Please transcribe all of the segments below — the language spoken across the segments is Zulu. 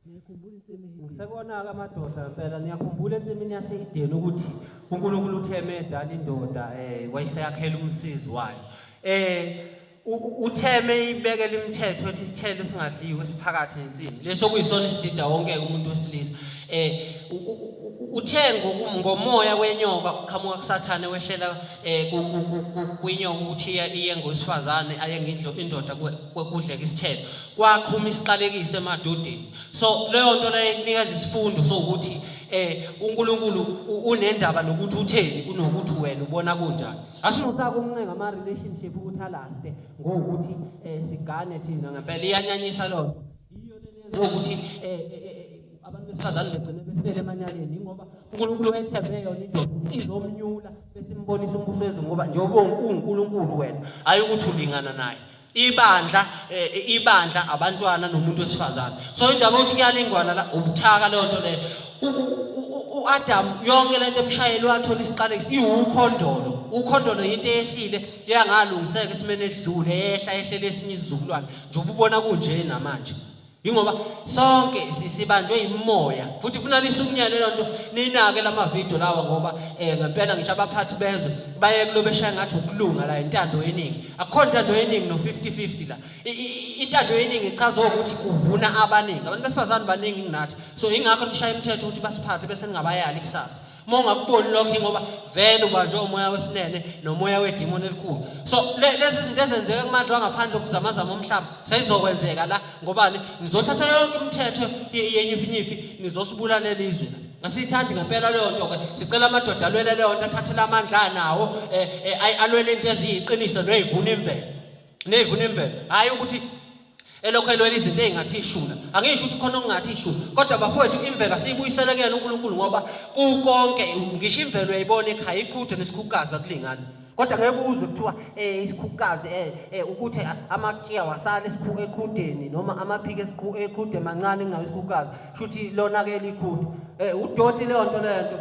Ngisebona amadoda phela niyakhumbula ensimini yaseHideni ukuthi uNkulunkulu utheme edala indoda wayiseyakhela umsizi wayo. Utheme ibekele imithetho ethi isithelo singadliwe siphakathi nensimi. Leso kuyisona isidida wonke umuntu wesilisa. Uthe ngomoya wenyoka uqhamuka kuSathane wehlela kwinyoka ukuthi iye ngowesifazane aye indoda kudleka isithelo. Kwaqhuma isiqalekiso emadodeni. So leyo nto leyo ikunikeza isifundo sokuthi uNkulunkulu unendaba nokuthi utheni kunokuthi wena ubona kanjani. Asimusaka ukuncenga ama relationship ukuthi alaste ngokuthi sigane thina ngempela iyanyanyisa lo. Iyo lento ukuthi abantu besifazane begcine befele emanyaleni ngoba uNkulunkulu wethembe yona into izomnyula besimbonisa umbuso wezulu ngoba njengoba uNkulunkulu wena hayi ukuthi ulingana naye. Ibandla abantwana nomuntu wesifazane. So indaba ukuthi kuyalingwana la ubuthaka leyo nto leyo. uAdam yonke lento emshayeli wathola isiqalekiso iwukhondolo. Ukhondolo into eyehlile yangalungiseka isimene edlule ehlela esinye isizukulwane njengoba ubona kunje namanje. Ingoba sonke sibanjwe imoya futhi ufuna lisukunyele lonto ninake lamavideo lawa ngoba ngempela ngisho abaphathi bezwe baye kulo beshaya ngathi ukulunga la intando yeningi. Akho intando yeningi no 50-50 la. Intando yeningi ichaza ukuthi kuvuna abaningi. Abantu besifazane baningi nginathi. So ingakho lishaya imithetho ukuthi basiphathe bese ningabayali kusasa. Mongakuboni lokho ngoba vele ubanjwe umoya wesinene nomoya wedemoni elikhulu. So lezi zinto ezenzeka kumandla wangaphandle okuzamazama umhlaba seyizokwenzeka la ngobani nizothatha yonke imithetho yenyifinyifi nizosibulalela izwe la. Asithandi ngempela leyo nto ke sicela amadoda alwele leyo nto athathela amandla nawo alwele into eziyiqiniso nezivuna imvelo. Nezivuna imvelo hayi ukuthi elokho elwela izinto ezingathi ishuna. Angisho ukuthi khona okungathi ishuna kodwa bafowethu imvelo siyibuyiselekela uNkulunkulu ngoba kukonke ngisho imvelo uyayibona ekhaya iqhude nesikhukazi akulingani. Kodwa ngeke uzwe kuthiwa isikhukazi ukuthi amatshiya wasala eqhudeni noma amaphiki eqhude mancane kunawo isikhukazi shuthi lona ke likhude. Udoti leyo nto lento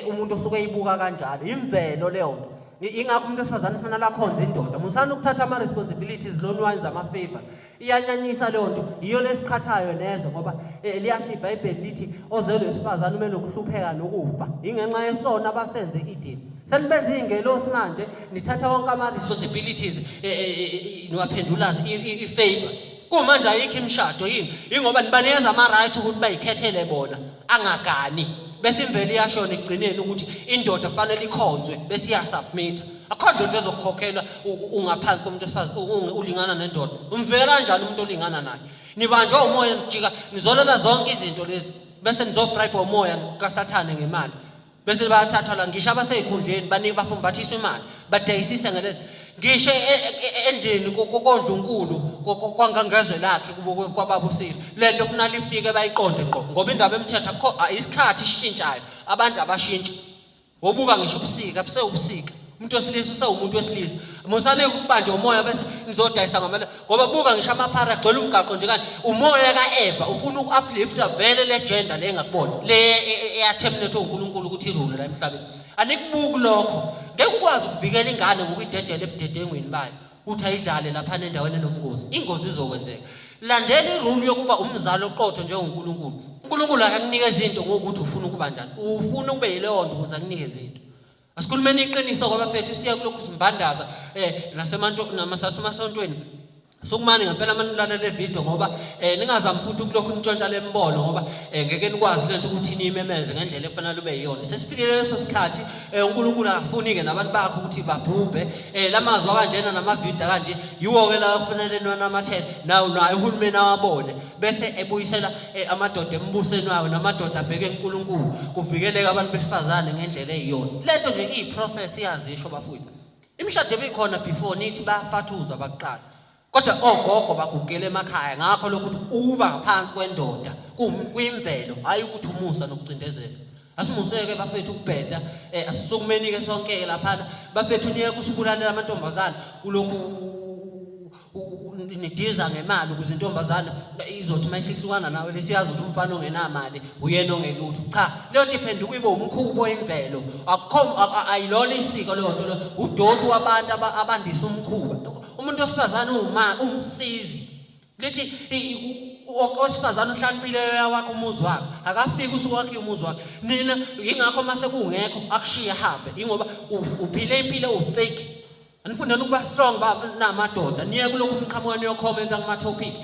umuntu osuke eyibuka kanjalo imvelo leyo nto. Ingakho umuntu wesifazane ufana lakhonza indoda. Musana ukuthatha ama responsibilities lonwenza ama favor. Iyanyanyisa leyo nto. Iyo lesiqhathayo nezo ngoba liyashiya iBhayibheli lithi ozelwe wesifazane umele ukuhlupheka nokufa. Ingenxa yesona abasenze idini. Senibenza ingelosi manje nithatha wonke ama responsibilities niwaphendula ifavor. Kumanje ayikho imshado yini? Ingoba nibanikeza ama right ukuthi bayikhethele bona angagani. Bese imvelo iyashona igcineni ukuthi indoda kufanele ikhonzwe bese iyasubmit. Akho ndoda ezokukhokhelwa ungaphansi komuntu wesifazane ulingana nendoda. Umvela kanjani umuntu olingana naye? Nibanjwe umoya nijika nizolela zonke izinto lezi bese nizobribe umoya kaSathane ngemali. Bese bayathathwa la ngisho abaseyikhundleni banike bafumbathiswe imali badayisise ngale ngisho endlini kokondlunkulu kwangangazwe lakhe kwababusile lento kufuna lifike bayiqonde ngqo ngoba indaba emthetho akho isikhathi ishintshayo abantu abashintshi wobuka ngisho ubusika busewubusika umuntu wesilisa usewumuntu wesilisa musale ukubanje umoya bese nizodayisa ngamali ngoba buka ngisho amaphara agcwele umgaqo nje kanti umoya kaEva ufuna ukuuplifta vele le gender le engakubona le eyaterminate uNkulunkulu ukuthi irule la emhlabeni. Anikubuki lokho ngeke ukwazi ukuvikela ingane ngokuyidedela ebudedengweni bayo uthi ayidlale lapha endaweni enobungozi. Ingozi izokwenzeka. Landela irule yokuba umzali oqotho njengoNkulunkulu. uNkulunkulu akakunikeza izinto ngokuthi ufuna ukuba njani. Ufuna ube yileyo nto ukuze akunikeze izinto. Asikhulumeni iqiniso kwabafethu siya kulokhu simbandaza nasemasontweni. Sokumani ngempela manilala le video ngoba ningazami futhi kulokhu nitshontsha lembono ngoba ngeke nikwazi lento ukuthi nimemeze ngendlela efanele ube yiyona. Sesifikile leso sikhathi uNkulunkulu akafuni ke nabantu bakhe ukuthi babhubhe. Lamazwi kanjena namavideo kanje yiwo ke la kufanele nonamathele nawo naye uhulumeni awabone bese ebuyisela amadoda embusweni wayo namadoda abheke uNkulunkulu kuvikeleke abantu besifazane ngendlela eyiyona. Lento nje iyiprocess iyazisho bafowethu. Imishado ebikhona before nithi bayafathuza baqala. Kodwa ogogo bagugele emakhaya ngakho lokuthi uba ngaphansi kwendoda kuyimvelo hayi ukuthi umusa nokucindezela. Asimuseke bafethu ukubheda asisukumeni ke sonke lapha bafethu niye kusubulalela amantombazana ulokhu nidiza ngemali ukuze intombazana izothi mayisihlukana nawe lesiyazi ukuthi umfana ongenamali uyena ongelutho. Cha leyo nto iphenduka kube umkhubo wemvelo. Akukho ayilona isiko leyo nto udoti wabantu abandisa umkhuba. Umuntu wesifazane umsizi lithi owesifazane uhlaniphile wakhe umuzi wakhe akafiki usuku wakhe umuzi wakhe nina ingakho mase kungekho akushiya hambe ingoba uphile impilo ufake anifundeni ukuba strong namadoda niye kulokhu umqhamuka comment kuma topic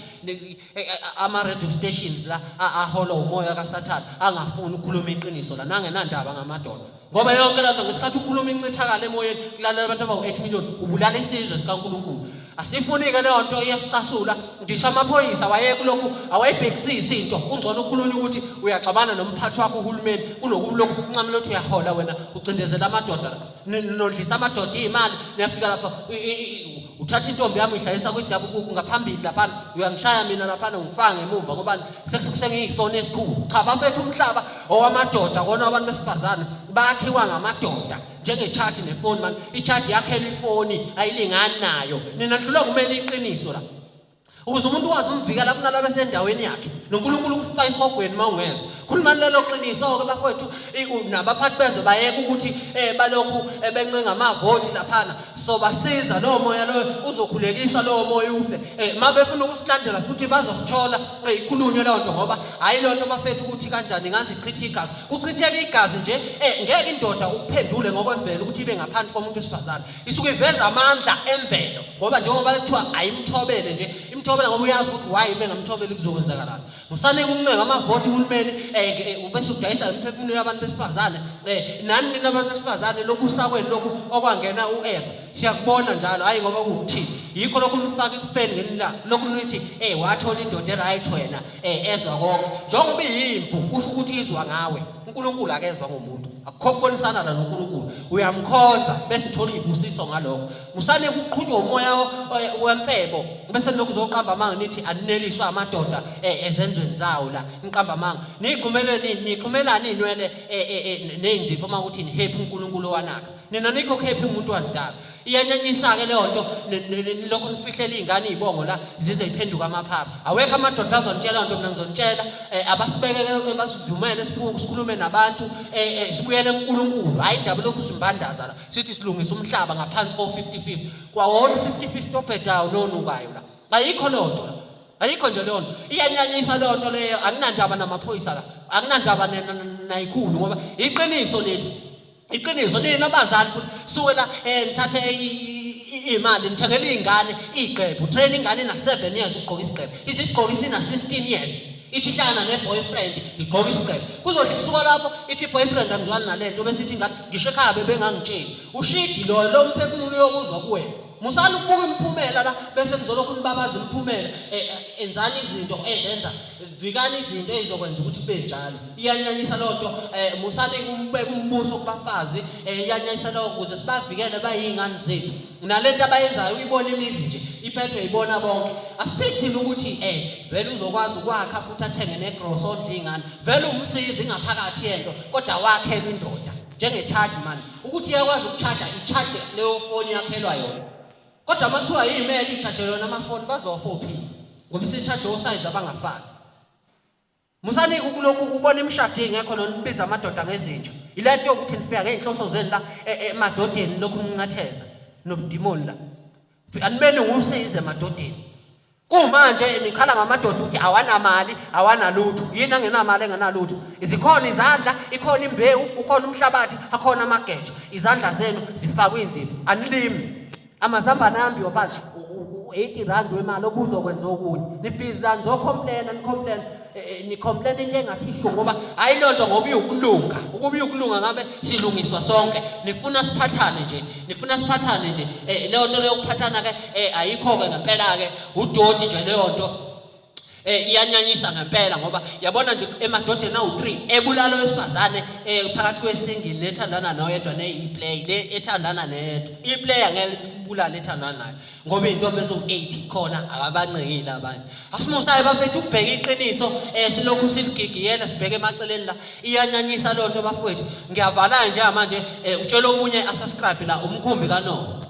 ama radio stations la ahola umoya kaSathane angafuni ukukhuluma iqiniso la nangenandaba ngamadoda ngoba yonke lento ngesikhathi ukhuluma incithakala emoyeni kulalela abantu abawu8 million ubulala isizwe sikaNkulunkulu asifunike leyo nto iyasicasula ngisho amaphoyisa wayekulokhu awayibhekisisa into ungcono ukukhulunywa ukuthi uyaxabana nomphathi wakho uhulumeni kunokulokhu unqamela ukuthi uyahola wena ucindezela amadoda nondlisa amadoda imali niyafika lapha uthatha intombi yami ihlalisa kwidabukuku ngaphambili lapha uyangishaya mina lapha ngifanga emuva ngoba sekusengiyisona esikhulu cha bafethu umhlaba owamadoda kona abantu besifazane bakhiwa ngamadoda njengechurch nefoni man ichurch yakhela ifoni ayilingani nayo nina ndlula kumele iqiniso la ukuze umuntu wazi umvikela kunalabo besendaweni yakhe noNkulunkulu ukufika isogweni mawungeza khulumani lelo qiniso ke bafowethu nabaphathi bezwe bayeka ukuthi balokhu bencenga amavoti laphana so basiza lo moya lo uzokhulekisa lo moya ufe mabefuna ukusilandela futhi bazosithola ikhulunywe leyo nto ngoba hayi lo nto bafethu ukuthi kanjani ngazichitha igazi kuchitheka igazi nje ngeke indoda ukuphendule ngokwemvelo ukuthi ibe ngaphansi komuntu wesifazane isuke iveza amandla emvelo ngoba njengoba kuthiwa ayimthobele nje imthobela ngoba uyazi ukuthi why bengamthobeli kuzokwenzakalana musane kuncenga amavoti uhulumeni ubese udayisa imphefumulo yabantu besifazane nani nina abantu besifazane lokhu sakweni lokhu okwangena uEva siyakubona njalo hayi ngoba kukuthini yikho lokhu nifaka ikufeni ngenila lokhu nithi wathola indoda eright wena ezwa konke njengoba iyimvu kusho ukuthi izwa ngawe uNkulunkulu akezwa ngomuntu akukho kubonisana la noNkulunkulu uyamkhonza bese uthola izibusiso ngalokho musane kuqhutshwa umoya wemfebo bese lokhu uzoqamba manga nithi aneliswa amadoda ezenzweni zawo la inqamba manga niqhumelani inwele nezipho uma ukuthi ni happy uNkulunkulu wanaka nina nikho happy umuntu wandala iyanyanyisa ke leyo nto lokho nifihlela izingane izibongo la zize iphenduka amaphapha awekho amadoda azontshela into mina ngizontshela abasibekeke basivumele sikhulume nabantu sibuyele kuNkulunkulu hayi indaba lokhu simbandaza la sithi silungisa umhlaba ngaphansi ko50-50 kwawona 50-50 ophedayo nonukayo la ayikho lonto la ayikho nje leyo nto iyanyanyisa leyo nto leyo akunandaba namaphoyisa la akunandaba nayikhulu ngoba iqiniso leli iqiniso lina abazali suke la ngithathe imali ngithengele izingane iqephu train ingane na7 years ugqoka isiqephu ithi sigqoka isina 16 years ithi hlangana neboyfriend igqoka isiqephu kuzothi kusuka lapho ithi boyfriend angizwani nalento bese ithi ingane ngisho ekhaya bebengangitsheli ushidi lo mphefumulo yokuzwa kuwena musana ukubuka imphumela la bese ngizolokhu nibabaza imphumela enzani izinto ezenza vikani izinto ezizokwenza ukuthi kube njalo iyanyanyisa lonto musane kumbeka umbuso kubafazi iyanyanyisa lokho ukuze sibavikele bayingane zethu nalento abayenzayo uyibona imizi nje iphethwe yibona bonke asiphethe ukuthi vele uzokwazi ukwakha futhi athenge negross ondla ingane vele umsizi ngaphakathi yento kodwa wakhela indoda njenge charge man ukuthi iyakwazi ukucharge icharge leyo phone yakhelwa yona kodwa makuthiwa yimeli icharge yona amafoni bazofa uphini ngoba isicharge osize abangafani musani kulokhu ubona imishado ingekho nonibiza amadoda ngezinja ilento yokuthi nifika ngeenhloso zeni la emadodeni lokhu nincatheza nobudimoni la animele ngusize emadodeni kumanje nikhala ngamadoda ukuthi awanamali awanalutho yini angenamali engenalutho izikhona izandla ikhona imbewu ukhona umhlabathi akhona amageja izandla zenu zifakwe inzipho anilimi amazambane ambi wabathi 80 rand wemali obuzokwenza okunye nibhizi la nizocomplaina nicomplain into engathi isho ngoba hayi lonto ngoba uyokulunga ukuba uyokulunga ngabe silungiswa sonke nifuna siphathane nje leyo nto leyo ukuphathana ke ayikho ke ngempela ke udoti nje leyo nto iyanyanyisa ngempela ngoba yabona nje emadodeni awu3 ebulalo wesifazane phakathi kwesingle nethandana noyedwa neyiplay le ethandana nedwa iplayer ngeke ibulala ethandana nayo ngoba intombi ezo80 khona ababancekile abanye asimusaye bafethu ukubheka iqiniso silokhu siligigiyela sibheke emaceleni la iyanyanyisa lonto bafowethu ngiyavala nje manje utshela omunye asubscribe la umkhumbi kaNoah.